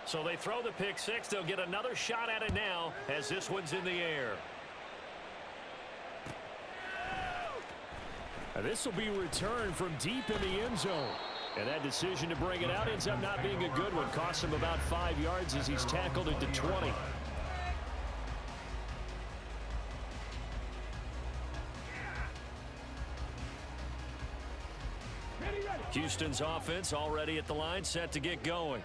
So they throw the pick six. They'll get another shot at it now as this one's in the air. This will be returned from deep in the end zone. And that decision to bring it out ends up not being a good one. Costs him about 5 yards as he's tackled at the 20. Houston's offense already at the line, set to get going.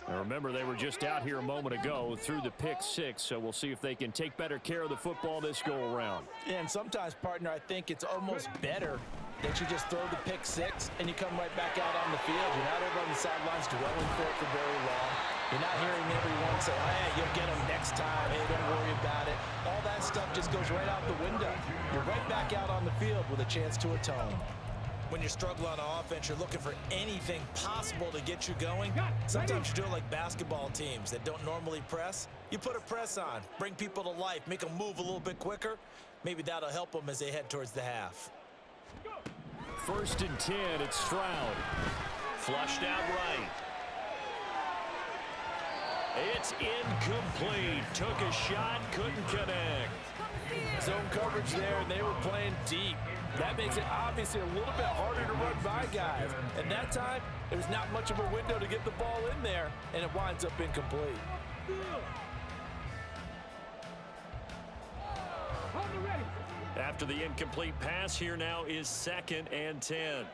Now remember, they were just out here a moment ago through the pick six, so we'll see if they can take better care of the football this go-around. Yeah, and sometimes, partner, I think it's almost better that you just throw the pick six and you come right back out on the field. You're not over on the sidelines dwelling for it for very long. You're not hearing everyone say, hey, you'll get them next time. Hey, don't worry about it. All that stuff just goes right out the window. You're right back out on the field with a chance to atone. When you're struggling on offense, you're looking for anything possible to get you going. Sometimes you do it like basketball teams that don't normally press. You put a press on, bring people to life, make them move a little bit quicker. Maybe that'll help them as they head towards the half. 1st and 10, it's Stroud. Flushed out right. It's incomplete. Took a shot, couldn't connect. Zone coverage there, and they were playing deep. That makes it obviously a little bit harder to run by guys. And that time, there's not much of a window to get the ball in there, and it winds up incomplete. After the incomplete pass, here now is 2nd and 10.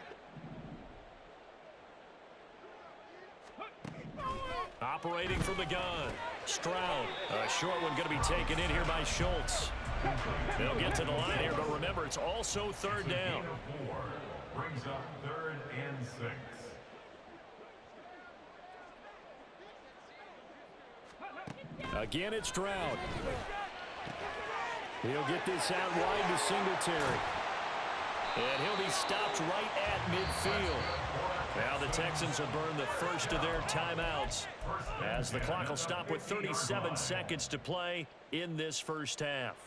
Operating from the gun. Stroud. A short one going to be taken in here by Schultz. They'll get to the line here, but remember, it's also 3rd down. Brings up 3rd and 6. Again, it's Stroud. He'll get this out wide to Singletary. And he'll be stopped right at midfield. Now the Texans have burned the first of their timeouts as the clock will stop with 37 seconds to play in this first half.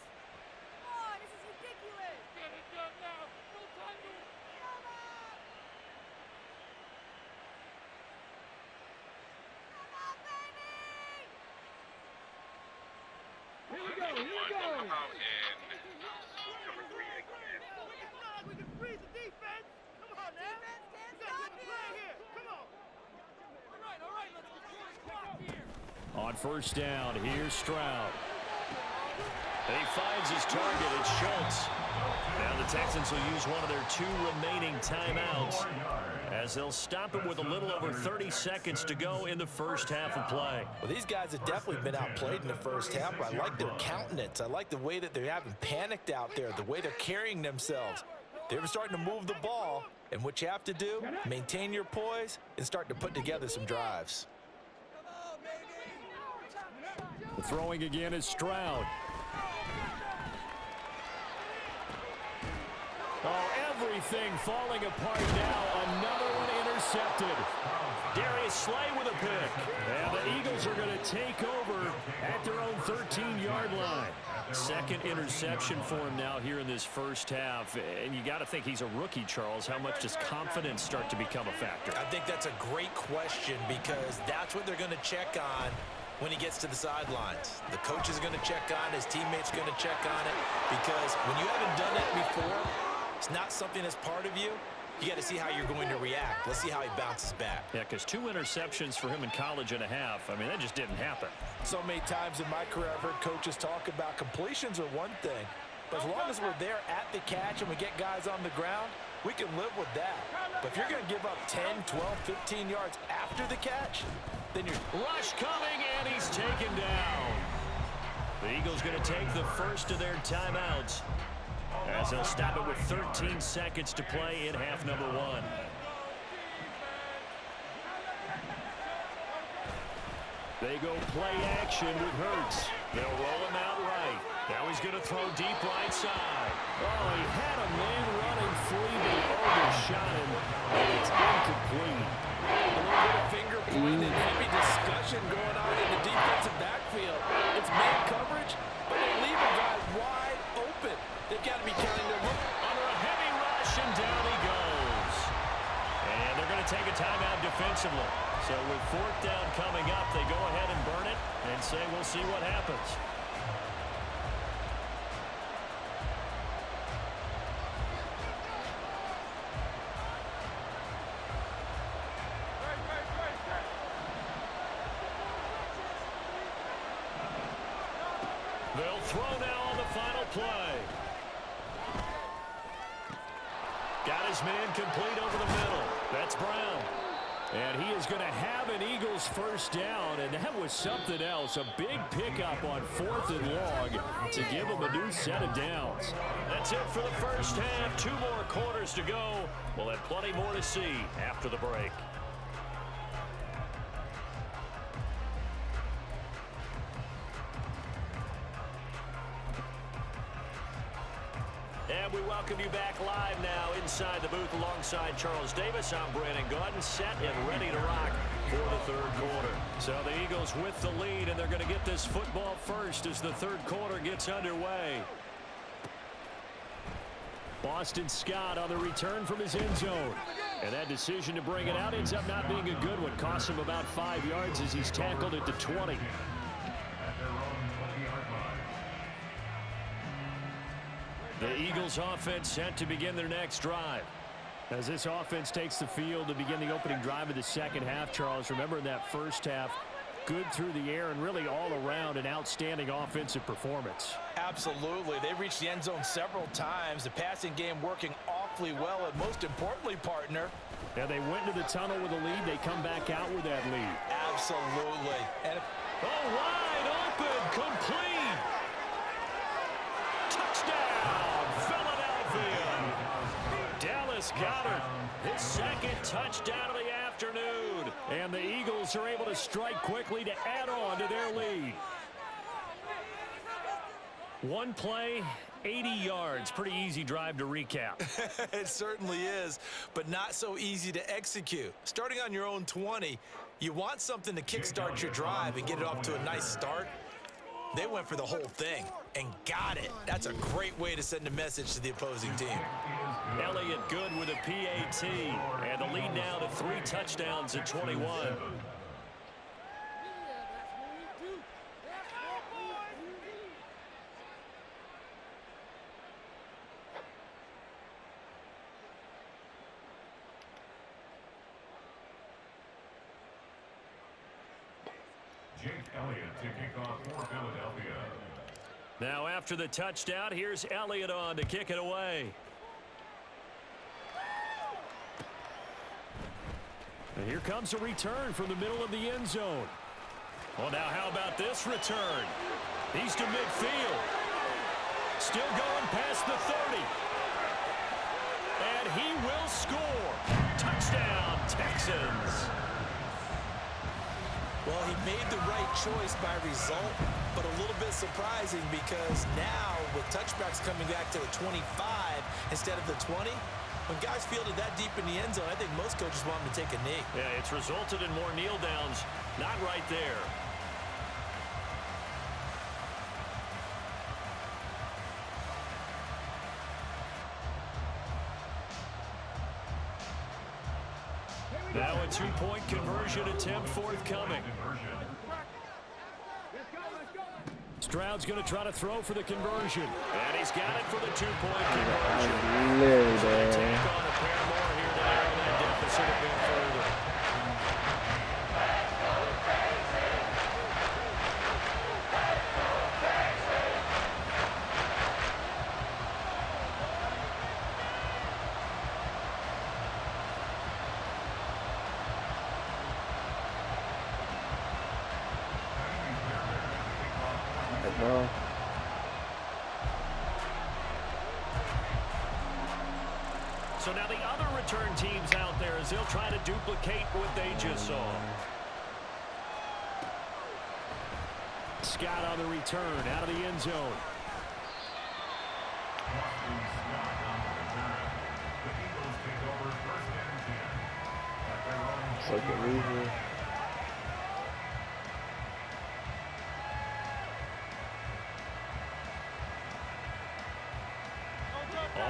On 1st down, here's Stroud. And he finds his target. It's Schultz. Now the Texans will use one of their 2 remaining timeouts as they'll stop it with a little over 30 seconds to go in the first half of play. Well, these guys have definitely been outplayed in the first half, but I like their countenance. I like the way that they haven't panicked out there, the way they're carrying themselves. They're starting to move the ball, and what you have to do, maintain your poise and start to put together some drives. The throwing again is Stroud. Oh, everything falling apart now. Another one intercepted. Darius Slay with a pick. And the Eagles are going to take over at their own 13-yard line. 2nd interception for him now here in this first half. And you got to think he's a rookie, Charles. How much does confidence start to become a factor? I think that's a great question because that's what they're going to check on when he gets to the sidelines. The coach is going to check on, his teammates are going to check on it, because when you haven't done it before, it's not something that's part of you. You got to see how you're going to react. Let's see how he bounces back. Yeah, because 2 interceptions for him in college and a half. I mean, that just didn't happen. So many times in my career, I've heard coaches talk about completions are one thing, but as long as we're there at the catch and we get guys on the ground, we can live with that. But if you're going to give up 10, 12, 15 yards after the catch, then you're... Rush coming, and he's taken down. The Eagles going to take the first of their timeouts as they'll stop it with 13 seconds to play in half number 1. They go play action with Hurts. They'll roll him out right. Now he's going to throw deep right side. Oh, he had a man running free. They overshot him, and it's incomplete. A little bit of finger pointing, heavy discussion going on in the defensive backfield. It's man coverage, but they leave a guy wide open. They've got to be counting their look. Under a heavy rush, and down he goes. And they're going to to take a timeout defensively. So with fourth down coming up, they go ahead and burn it and say we'll see what happens. They'll throw now on the final play. Got his man complete over the middle. That's Brown. And he is going to have an Eagles first down, and that was something else. A big pickup on 4th and long to give him a new set of downs. That's it for the first half. 2 more quarters to go. We'll have plenty more to see after the break. And we welcome you back live now inside the booth alongside Charles Davis. I'm Brandon Gaudin, set and ready to rock for the third quarter. So the Eagles with the lead, and they're going to get this football first as the third quarter gets underway. Boston Scott on the return from his end zone. And that decision to bring it out ends up not being a good one. Costs him about 5 yards as he's tackled at the 20. The Eagles offense set to begin their next drive. As this offense takes the field to begin the opening drive of the second half, Charles, remember in that first half, good through the air and really all around an outstanding offensive performance. Absolutely. They reached the end zone several times. The passing game working awfully well, and most importantly, partner. Yeah, they went into the tunnel with a lead. They come back out with that lead. Absolutely. And wide open, complete. Touchdown, Philadelphia. Dallas Goedert, his second touchdown of the afternoon. And the Eagles are able to strike quickly to add on to their lead. One play, 80 yards. Pretty easy drive to recap. It certainly is, but not so easy to execute. Starting on your own 20, you want something to kickstart your drive and get it off to a nice start. They went for the whole thing and got it. That's a great way to send a message to the opposing team. Elliott good with a PAT, and the lead now to 3 touchdowns at 21. Jake Elliott to kick off for Philadelphia. Now after the touchdown, here's Elliott on to kick it away. And here comes a return from the middle of the end zone. Well, now how about this return? He's to midfield. Still going past the 30. And he will score. Touchdown, Texans. Well, he made the right choice by result, but a little bit surprising because now with touchbacks coming back to the 25 instead of the 20, when guys fielded that deep in the end zone, I think most coaches want them to take a knee. Yeah, it's resulted in more kneel downs. Not right there. Now a two-point conversion attempt forthcoming. Stroud's going to try to throw for the conversion. And he's got it for the two-point conversion. So they take on a pair more here to narrow that deficit a bit further. Well, so now the other return teams out there as they'll try to duplicate what they just saw. Scott on the return out of the end zone. second reason.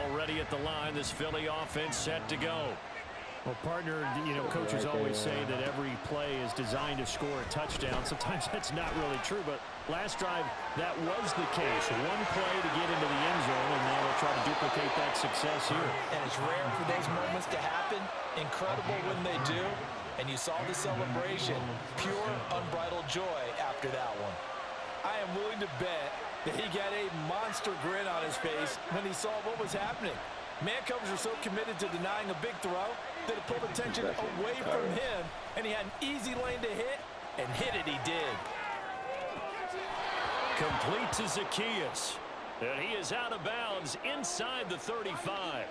Already at the line, this Philly offense set to go. Well, partner, you know, coaches always say that every play is designed to score a touchdown. Sometimes that's not really true, but last drive, that was the case. One play to get into the end zone, and now they'll try to duplicate that success here. And it's rare for those moments to happen. Incredible when they do. And you saw the celebration. Pure, unbridled joy after that one. I am willing to bet that he got a monster grin on his face when he saw what was happening. Man coverage were so committed to denying a big throw that it pulled attention away from him, and he had an easy lane to hit, and hit it he did. Complete to Zacchaeus. And he is out of bounds inside the 35.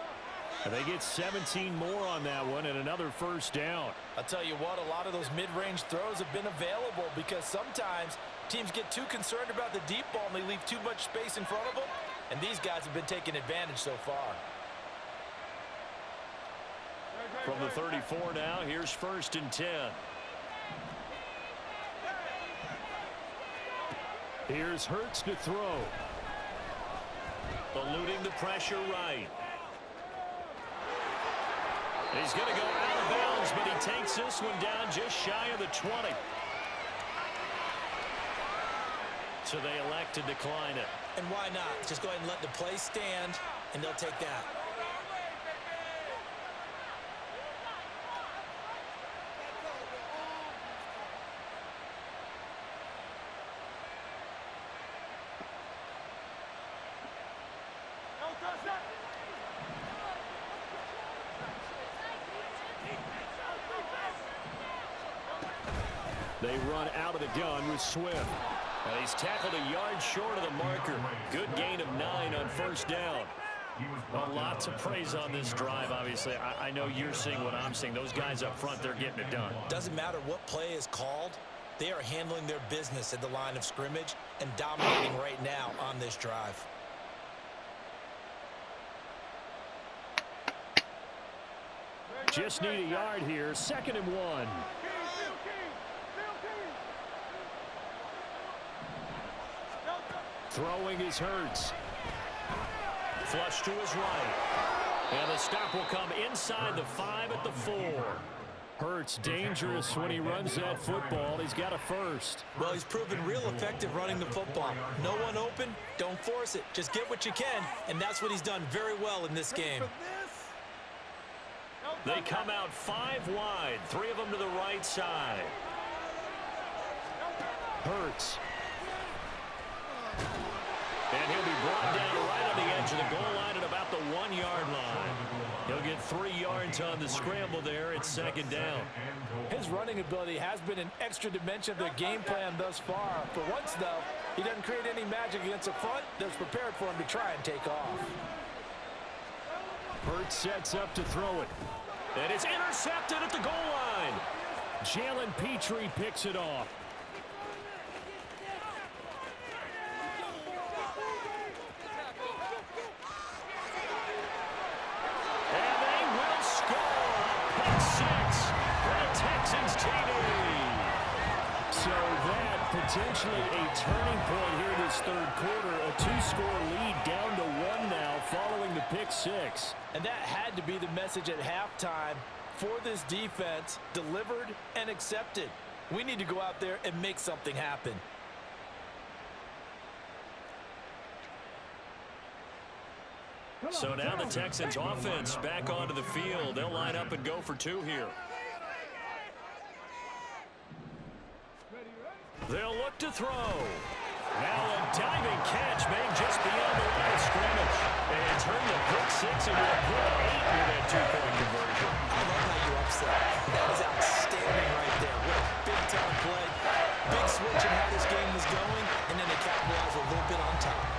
And they get 17 more on that one and another first down. I'll tell you what, a lot of those mid-range throws have been available because sometimes teams get too concerned about the deep ball and they leave too much space in front of them, and these guys have been taking advantage so far. From the 34 now, here's 1st and 10. Here's Hurts to throw. Eluding the pressure right. He's going to go out of bounds, but he takes this one down just shy of the 20. So they elect to decline it. And why not? Just go ahead and let the play stand, and they'll take that. They run out of the gun with Swift. And he's tackled a yard short of the marker. Good gain of 9 on first down. Well, lots of praise on this drive, obviously. I know you're seeing what I'm seeing. Those guys up front, they're getting it done. Doesn't matter what play is called. They are handling their business at the line of scrimmage and dominating right now on this drive. Just need a yard here. 2nd and 1. Throwing is Hurts. Flush to his right. And the stop will come inside the 5 at the 4. Hurts dangerous when he runs that football. He's got a first. Well, he's proven real effective running the football. No one open, don't force it. Just get what you can, and that's what he's done very well in this game. They come out 5 wide, 3 of them to the right side. Hurts. And he'll be brought down right on the edge of the goal line at about the 1-yard line. He'll get 3 yards on the scramble there. It's 2nd down. His running ability has been an extra dimension of their game plan thus far. For once, though, he doesn't create any magic against the front that's prepared for him to try and take off. Hurts sets up to throw it. And it's intercepted at the goal line. Jalen Petrie picks it off. Potentially a turning point here this 3rd quarter. A 2-score lead down to 1 now following the pick 6. And that had to be the message at halftime for this defense. Delivered and accepted. We need to go out there and make something happen. So now the Texans offense back onto the field. They'll line up and go for 2 here. They'll look to throw. Now a diving catch made just beyond the line of scrimmage. And turn the pick 6 into a quick 8 with that 2-point conversion. I love how you upset. That is outstanding right there. What a big-time play. Big switch in how this game was going, and then they capitalize a little bit on top.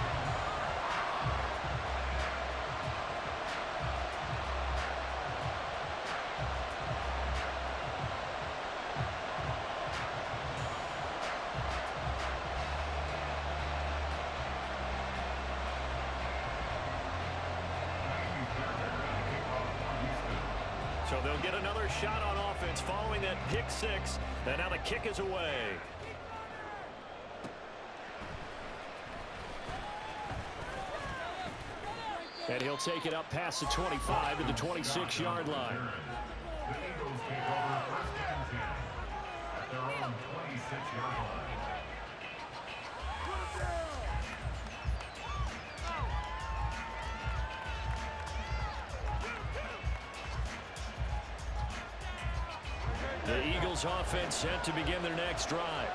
So they'll get another shot on offense following that pick 6. And now the kick is away. And he'll take it up past the 25 to the 26-yard line. The Eagles take over first and 10 at their own 26-yard line. The Eagles offense set to begin their next drive.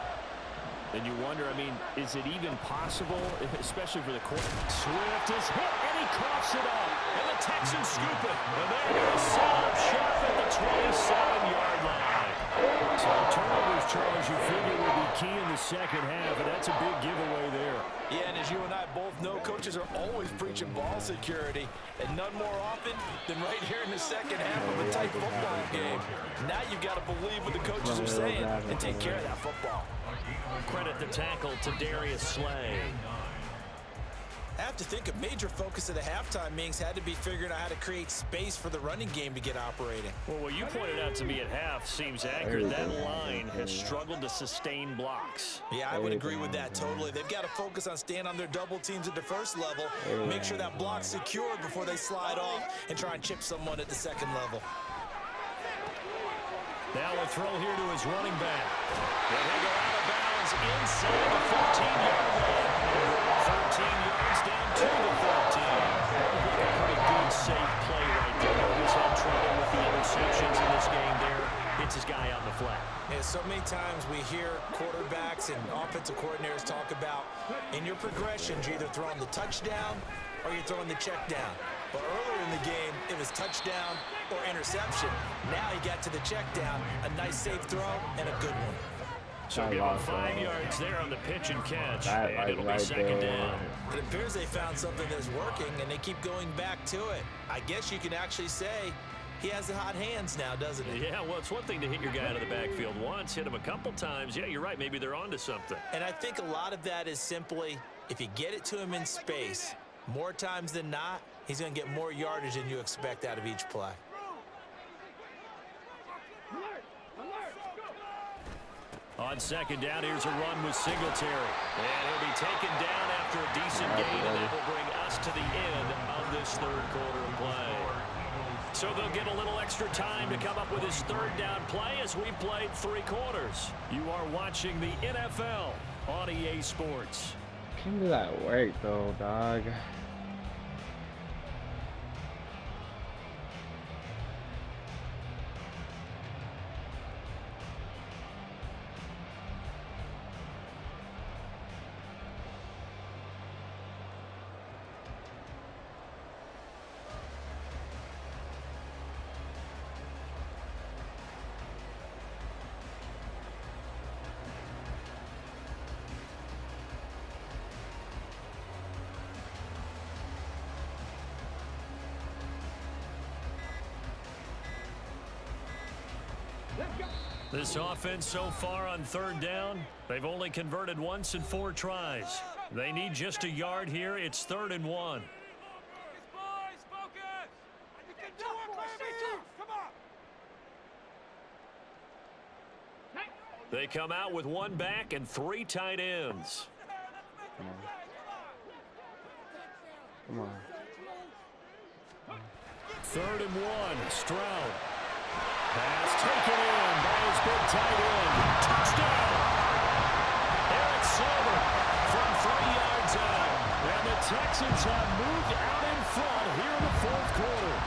And you wonder, I mean, is it even possible, especially for the quarterback? Swift is hit, and he coughs it up. And the Texans scoop it. And they're going to set up shop at the 27-yard line. So turnovers, Charles, you figure will be key in the second half, and that's a big giveaway there. Yeah, and as you and I both know, coaches are always preaching ball security, and none more often than right here in the second half of a tight football game. Now you've got to believe what the coaches are saying and take care of that football. Credit the tackle to Darius Slay. I have to think a major focus of the halftime meetings had to be figuring out how to create space for the running game to get operating. Well, what you pointed out to me at half seems accurate. That line has struggled to sustain blocks. Yeah, I would agree with that totally. They've got to focus on staying on their double teams at the first level, make sure that block's secured before they slide off and try and chip someone at the second level. Now a throw here to his running back. And they go out of bounds inside the 15-yard line. 13 yards down to the 13. A pretty good, safe play right there. He's had trouble with the interceptions in this game there. Hits his guy out in the flat. Yeah, so many times we hear quarterbacks and offensive coordinators talk about in your progressions, you're either throwing the touchdown or you're throwing the check down. But earlier in the game, it was touchdown or interception. Now he got to the check down, a nice safe throw, and a good one. So give him 5 yards there on the pitch and catch, and it'll be second down. It appears they found something that's working, and they keep going back to it. I guess you can actually say he has the hot hands now, doesn't he? Yeah, well, it's one thing to hit your guy out of the backfield once, hit him a couple times. Yeah, you're right. Maybe they're onto something. And I think a lot of that is simply if you get it to him in space, more times than not, he's going to get more yardage than you expect out of each play. On second down, here's a run with Singletary. And he'll be taken down after a decent gain, and that will bring us to the end of this third quarter of play. So they'll get a little extra time to come up with his third down play as we played 3 quarters. You are watching the NFL on EA Sports. Can't do that work though, dog. This offense so far on third down, they've only converted once in 4 tries. They need just a yard here. It's 3rd and 1. They come out with 1 back and 3 tight ends. Come on. 3rd and 1, Stroud. Pass taken in by his big tight end. Touchdown! Eric Silver from 3 yards out. And the Texans have moved out in front here in the 4th quarter.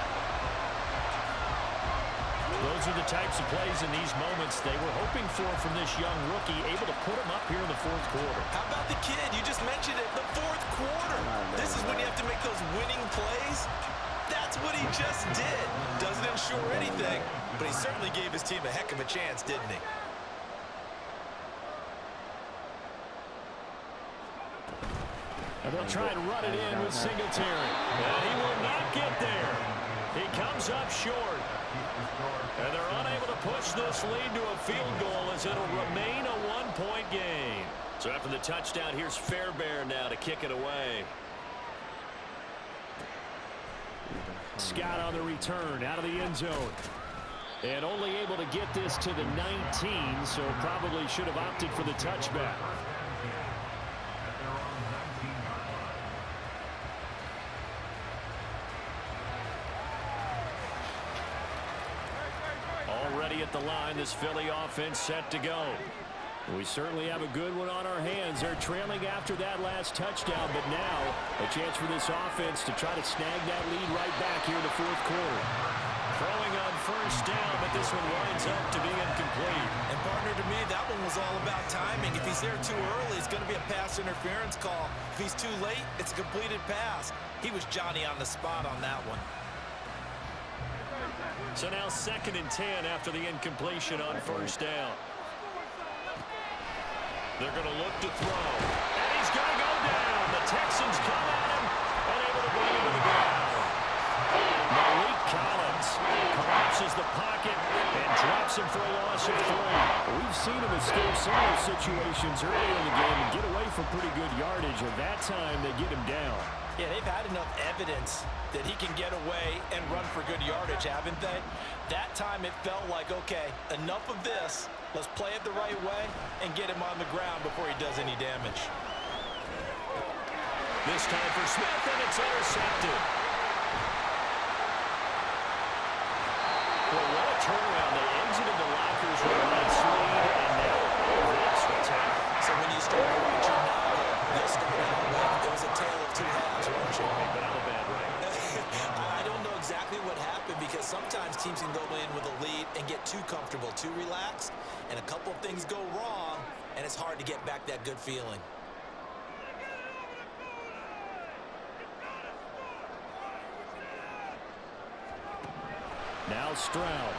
Those are the types of plays in these moments they were hoping for from this young rookie, able to put him up here in the 4th quarter. How about the kid? You just mentioned it, the 4th quarter. This is when you have to make those winning plays. That's what he just did. Doesn't ensure anything, but he certainly gave his team a heck of a chance, didn't he? And they'll try and run it in with Singletary. And he will not get there. He comes up short. And they're unable to push this lead to a field goal as it'll remain a 1-point game. So after the touchdown, here's Fairbairn now to kick it away. Scott on the return out of the end zone. And only able to get this to the 19, so probably should have opted for the touchback. at the line. This Philly offense set to go. We certainly have a good one on our hands. They're trailing after that last touchdown, but now a chance for this offense to try to snag that lead right back here in the fourth quarter. Throwing on first down, but this one winds up to be incomplete. And partner, to me, that one was all about timing. If he's there too early, it's going to be a pass interference call. If he's too late, it's a completed pass. He was Johnny on the spot on that one. So now 2nd and 10 after the incompletion on first down. They're going to look to throw. And he's going to go down. The Texans come at him and able to bring him to the ground. Malik Collins collapses the pocket and drops him for a loss of 3. We've seen him escape similar situations earlier in the game and get away for pretty good yardage, and that time they get him down. Yeah, they've had enough evidence that he can get away and run for good yardage, haven't they? That time it felt like, okay, enough of this. Let's play it the right way and get him on the ground before he does any damage. This time for Smith, and it's intercepted. Well, what a turnaround. They exited the lockers with a nice lead, and now that's what's happened. So when you start to write your novel, you'll start out with, it was a tale of two halves, won't you? But I'm a bad writer. I don't know exactly what happened because sometimes teams can go in with a lead and get too comfortable, too relaxed, and a couple of things go wrong, and it's hard to get back that good feeling. Now Stroud.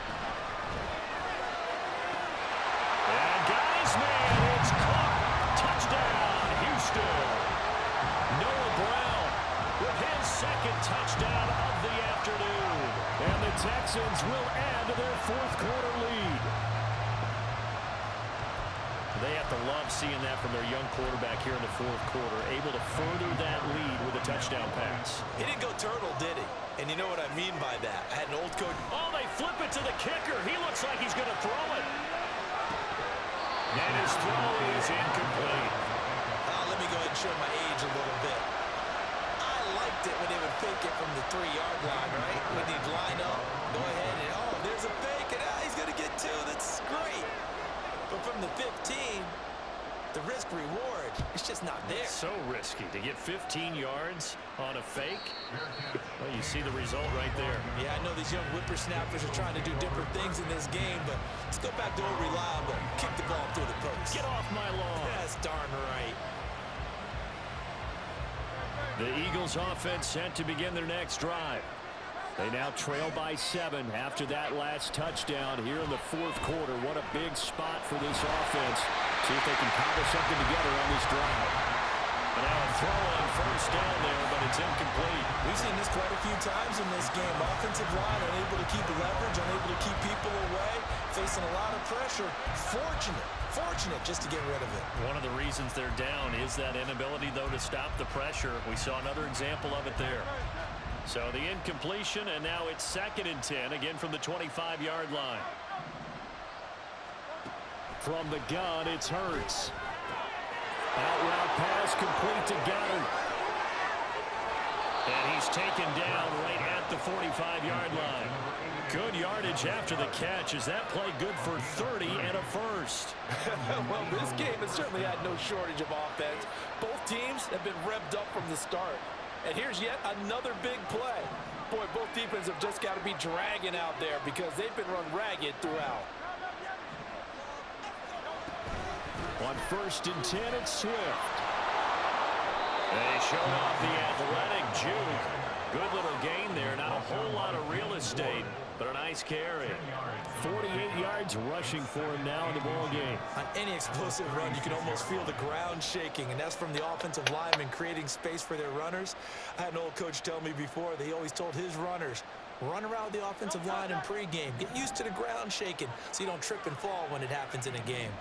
And got his man. It's caught. Touchdown, Houston. Noah Brown with his 2nd touchdown of the afternoon. And the Texans will add to their fourth quarter lead. They have to love seeing that from their young quarterback here in the fourth quarter, able to further that lead with a touchdown pass. He didn't go turtle, did he? And you know what I mean by that. I had an old coach. Oh, they flip it to the kicker. He looks like he's going to throw it. And his throw is incomplete. Let me go ahead and show my age a little bit. I liked it when they would fake it from the 3-yard line, right? When they'd line up, go ahead and, oh, there's a fake, and he's going to get 2. That's great. But from the 15, the risk-reward, it's just not there. So risky to get 15 yards on a fake. Well, you see the result right there. Yeah, I know these young whippersnappers are trying to do different things in this game, but let's go back to old reliable. Kick the ball through the post. Get off my lawn. That's darn right. The Eagles offense set to begin their next drive. They now trail by 7 after that last touchdown here in the fourth quarter. What a big spot for this offense. See if they can cobble something together on this drive. And now a throw on first down there, but it's incomplete. We've seen this quite a few times in this game. Offensive line unable to keep leverage, unable to keep people away, facing a lot of pressure. Fortunate just to get rid of it. One of the reasons they're down is that inability, though, to stop the pressure. We saw another example of it there. So the incompletion, and now it's 2nd and 10, again from the 25-yard line. From the gun, it's Hurts. Out route pass complete to Goddard. And he's taken down right at the 45-yard line. Good yardage after the catch. Is that play good for 30 and a first? Well, this game has certainly had no shortage of offense. Both teams have been revved up from the start. And here's yet another big play. Boy, both defenses have just got to be dragging out there because they've been run ragged throughout. On 1st and 10, it's Swift. They showed off the athletic juke. Good little gain there. Not a whole lot of real estate, but a nice carry. 48 yards rushing for him now in the ball game. On any explosive run, you can almost feel the ground shaking, and that's from the offensive linemen creating space for their runners. I had an old coach tell me before, they always told his runners, run around the offensive line in pregame. Get used to the ground shaking so you don't trip and fall when it happens in a game.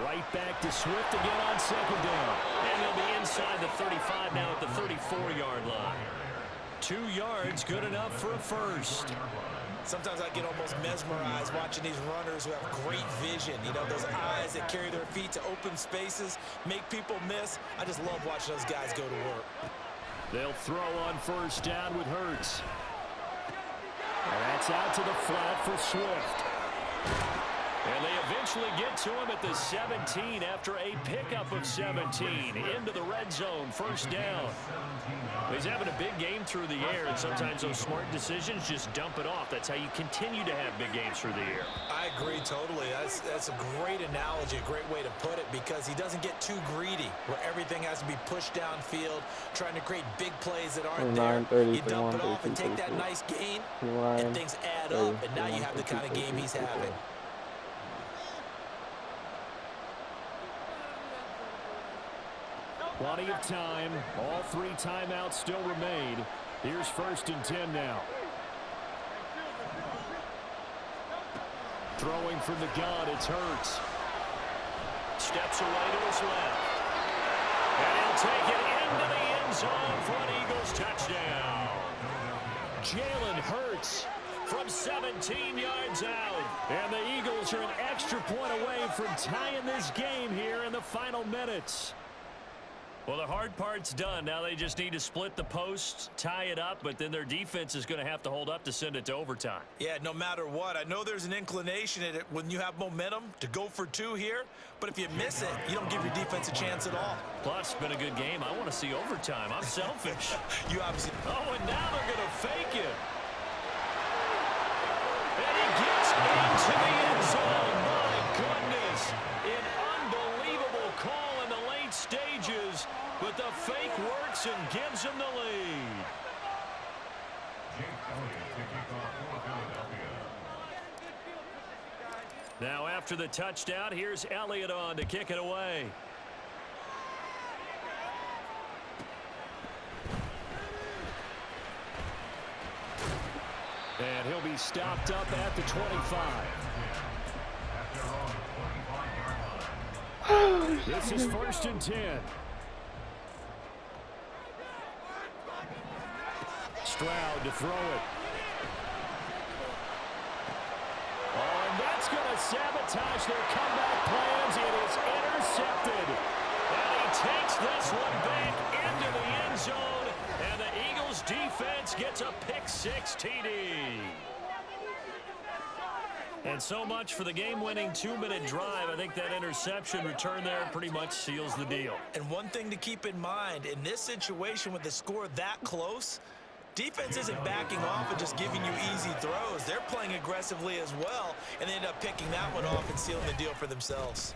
Right back to Swift again on 2nd down. And they'll be inside the 35 now at the 34-yard line. 2 yards, good enough for a first. Sometimes I get almost mesmerized watching these runners who have great vision. You know, those eyes that carry their feet to open spaces, make people miss. I just love watching those guys go to work. They'll throw on first down with Hurts. And that's pass out to the flat for Swift. And they eventually get to him at the 17 after a pickup of 17 into the red zone, first down. He's having a big game through the air, and sometimes those smart decisions just dump it off. That's how you continue to have big games through the air. I agree totally. That's a great analogy, a great way to put it, because he doesn't get too greedy where everything has to be pushed downfield, trying to create big plays that aren't there. You dump it off and take that nice gain, and things add up, and now you have the kind of game he's having. Plenty of time. All 3 timeouts still remain. Here's 1st and 10 now. Throwing from the gun, it's Hurts. Steps away to his left. And he'll take it into the end zone for an Eagles touchdown. Jalen Hurts from 17 yards out. And the Eagles are an extra point away from tying this game here in the final minutes. Well, the hard part's done. Now they just need to split the posts, tie it up, but then their defense is going to have to hold up to send it to overtime. Yeah, no matter what. I know there's an inclination in it when you have momentum to go for 2 here, but if you miss it, you don't give your defense a chance at all. Plus, it's been a good game. I want to see overtime. I'm selfish. You obviously... Oh, and now they're going to fake it. And he gets into the end zone. My goodness. An unbelievable call in the late stages. But the fake works and gives him the lead. Now after the touchdown, here's Elliott on to kick it away. And he'll be stopped up at the 25. This is 1st and 10. Stroud to throw it. Oh, and that's going to sabotage their comeback plans. It is intercepted. And he takes this one back into the end zone. And the Eagles defense gets a pick-6 TD. And so much for the game-winning 2-minute drive. I think that interception return there pretty much seals the deal. And one thing to keep in mind, in this situation with the score that close, defense isn't backing off and just giving you easy throws. They're playing aggressively as well, and they end up picking that one off and sealing the deal for themselves.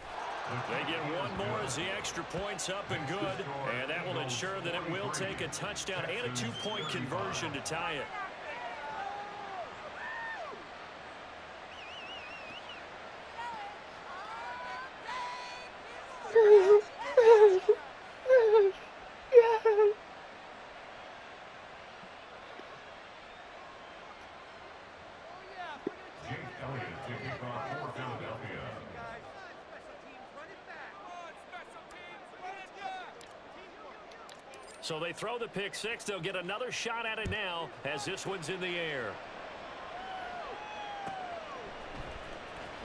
They get one more as the extra point's up and good, and that will ensure that it will take a touchdown and a 2-point conversion to tie it. So they throw the pick-6. They'll get another shot at it now as this one's in the air.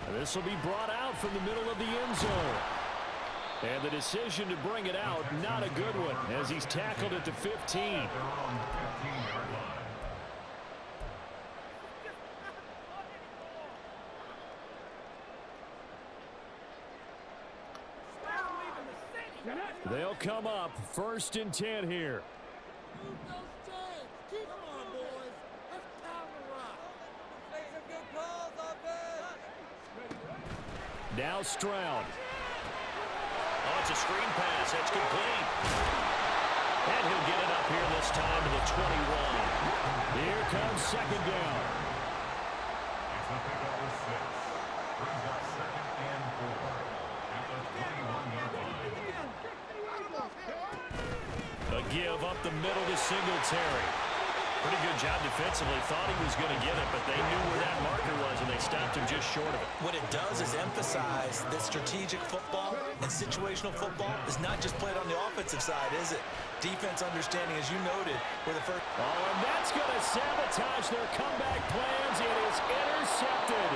And this will be brought out from the middle of the end zone. And the decision to bring it out, not a good one, as he's tackled at the 15. They'll come up 1st and 10 here. Now Stroud. Oh, it's a screen pass. That's complete. And he'll get it up here this time to the 21. Here comes 2nd down. It's a pickup with 6. Brings up 2nd and 4 at the 21-yard line. A give up the middle to Singletary. Pretty good job defensively. Thought he was going to get it, but they knew where that marker was, and they stopped him just short of it. What it does is emphasize that strategic football and situational football is not just played on the offensive side, is it? Defense understanding, as you noted, were the first. Oh, and that's going to sabotage their comeback plans. It is intercepted.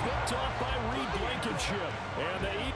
Picked off by Reed Blankenship. And they